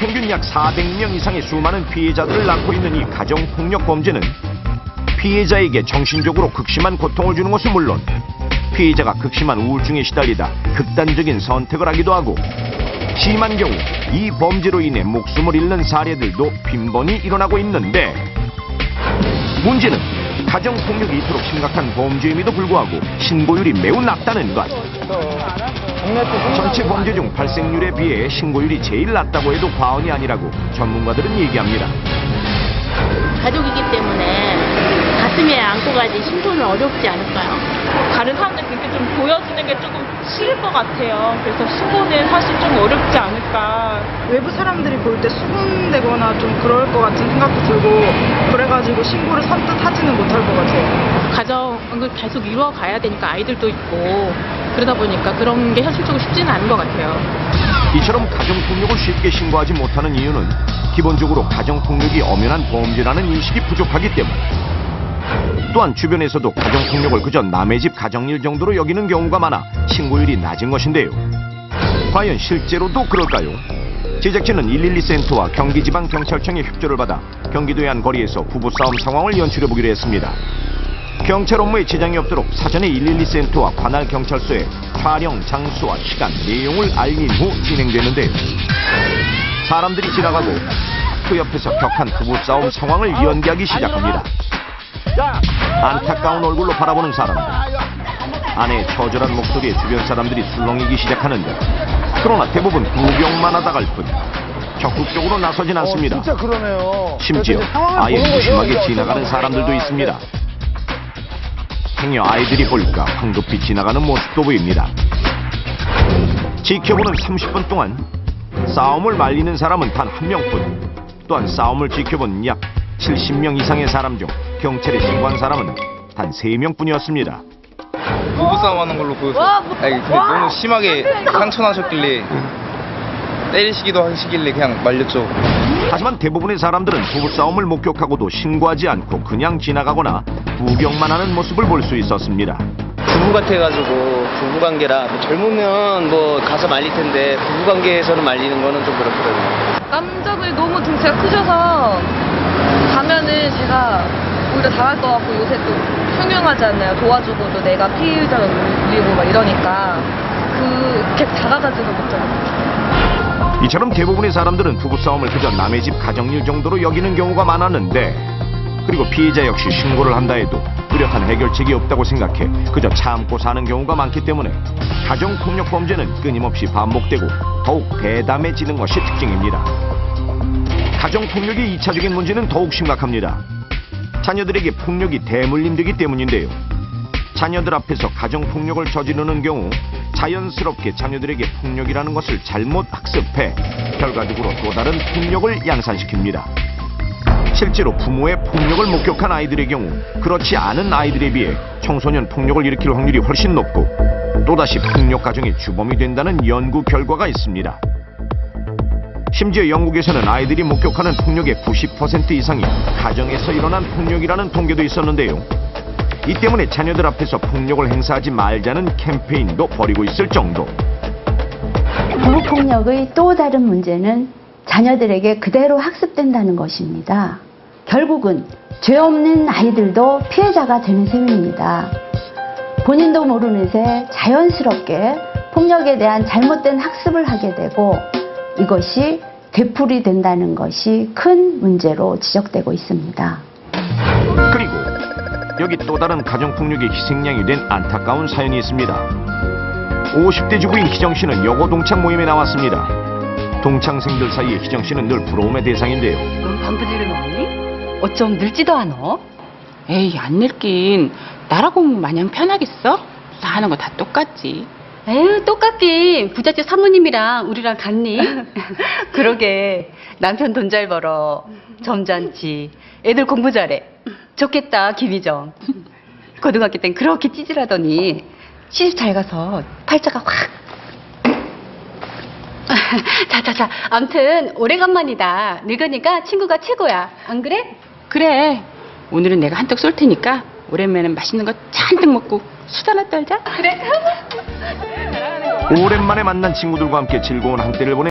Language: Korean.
평균 약 400명 이상의 수많은 피해자들을 낳고 있는 이 가정폭력 범죄는 피해자에게 정신적으로 극심한 고통을 주는 것은 물론 피해자가 극심한 우울증에 시달리다 극단적인 선택을 하기도 하고 심한 경우 이 범죄로 인해 목숨을 잃는 사례들도 빈번히 일어나고 있는데 문제는 가정폭력이 이토록 심각한 범죄임에도 불구하고 신고율이 매우 낮다는 것. 전체 범죄 중 발생률에 비해 신고율이 제일 낮다고 해도 과언이 아니라고 전문가들은 얘기합니다. 가족이기 때문에 가슴에 안고 가지 신고는 어렵지 않을까요? 다른 사람들 그렇게 좀 보여주는 게 조금 싫을 것 같아요. 그래서 신고는 사실 좀 어렵지 않을까. 외부 사람들이 볼 때 수긍되거나 좀 그럴 것 같은 생각도 들고 그래가지고 신고를 선뜻 하지는 못할 것 같아요. 가정을 계속 이루어가야 되니까 아이들도 있고 그러다 보니까 그런 게 현실적으로 쉽지는 않은 것 같아요. 이처럼 가정폭력을 쉽게 신고하지 못하는 이유는 기본적으로 가정폭력이 엄연한 범죄라는 인식이 부족하기 때문. 또한 주변에서도 가정폭력을 그저 남의 집 가정일 정도로 여기는 경우가 많아 신고율이 낮은 것인데요. 과연 실제로도 그럴까요? 제작진은 112 센터와 경기지방경찰청의 협조를 받아 경기도의 한 거리에서 부부싸움 상황을 연출해보기로 했습니다. 경찰 업무에 지장이 없도록 사전에 112 센터와 관할 경찰서에 촬영 장소와 시간, 내용을 알린 후 진행되는데요. 사람들이 지나가고 그 옆에서 격한 부부싸움 상황을 연기하기 시작합니다. 안타까운 얼굴로 바라보는 사람들, 아내의 처절한 목소리에 주변 사람들이 술렁이기 시작하는데 그러나 대부분 구경만 하다 갈 뿐 적극적으로 나서진 않습니다. 진짜 그러네요. 심지어 아예 무심하게 지나가는 사람들도 있습니다. 행여 아이들이 볼까 황급히 지나가는 모습도 보입니다. 지켜보는 30분 동안 싸움을 말리는 사람은 단 한 명뿐. 또한 싸움을 지켜본 약 70명 이상의 사람 중 경찰에 신고한 사람은 단 3명뿐이었습니다. 부부싸움 하는 걸로 보여서 근데 너무 심하게 상처나셨길래 때리시기도 하시길래 그냥 말렸죠. 하지만 대부분의 사람들은 부부싸움을 목격하고도 신고하지 않고 그냥 지나가거나 구경만 하는 모습을 볼 수 있었습니다. 부부 같아가지고 부부관계라 젊으면 뭐 가서 말릴 텐데 부부관계에서는 말리는 거는 좀 그렇더라고요. 남자분이 너무 등치가 크셔서 가면은 제가 오히려 당할 것 같고 요새 또 흉흉하잖아요. 도와주고도 내가 피해자를 울리고 막 이러니까 그렇게 다가가지도 못하고. 이처럼 대부분의 사람들은 부부싸움을 그저 남의 집 가정일 정도로 여기는 경우가 많았는데 그리고 피해자 역시 신고를 한다 해도 뚜렷한 해결책이 없다고 생각해 그저 참고 사는 경우가 많기 때문에 가정폭력 범죄는 끊임없이 반복되고 더욱 대담해지는 것이 특징입니다. 가정폭력의 2차적인 문제는 더욱 심각합니다. 자녀들에게 폭력이 대물림되기 때문인데요. 자녀들 앞에서 가정폭력을 저지르는 경우 자연스럽게 자녀들에게 폭력이라는 것을 잘못 학습해 결과적으로 또 다른 폭력을 양산시킵니다. 실제로 부모의 폭력을 목격한 아이들의 경우 그렇지 않은 아이들에 비해 청소년 폭력을 일으킬 확률이 훨씬 높고 또다시 폭력 가정의 주범이 된다는 연구 결과가 있습니다. 심지어 영국에서는 아이들이 목격하는 폭력의 90% 이상이 가정에서 일어난 폭력이라는 통계도 있었는데요. 이 때문에 자녀들 앞에서 폭력을 행사하지 말자는 캠페인도 벌이고 있을 정도. 부부폭력의 또 다른 문제는 자녀들에게 그대로 학습된다는 것입니다. 결국은 죄 없는 아이들도 피해자가 되는 셈입니다. 본인도 모르는 새 자연스럽게 폭력에 대한 잘못된 학습을 하게 되고 이것이 되풀이 된다는 것이 큰 문제로 지적되고 있습니다. 그리고 여기 또 다른 가정폭력의 희생양이 된 안타까운 사연이 있습니다. 50대 주부인 희정씨는 여고 동창 모임에 나왔습니다. 동창생들 사이에 희정씨는 늘 부러움의 대상인데요. 넌 반부지를 넣니? 어쩜 늙지도 않아? 에이, 안 늙긴. 나라고 마냥 편하겠어? 다 하는 거 다 똑같지. 에휴, 똑같긴. 부잣집 사모님이랑 우리랑 같니? 그러게. 남편 돈 잘 벌어. 점잖지. 애들 공부 잘해. 좋겠다, 김희정. 고등학교 땐 그렇게 찌질하더니 시집 잘 가서 팔자가 확. 자. 암튼 오래간만이다. 늙으니까 친구가 최고야. 안 그래? 그래. 오늘은 내가 한턱 쏠 테니까 오랜만에 맛있는 거 잔뜩 먹고 수다나 떨자. 그래. 오랜만에 만난 친구들과 함께 즐거운 한때를 보내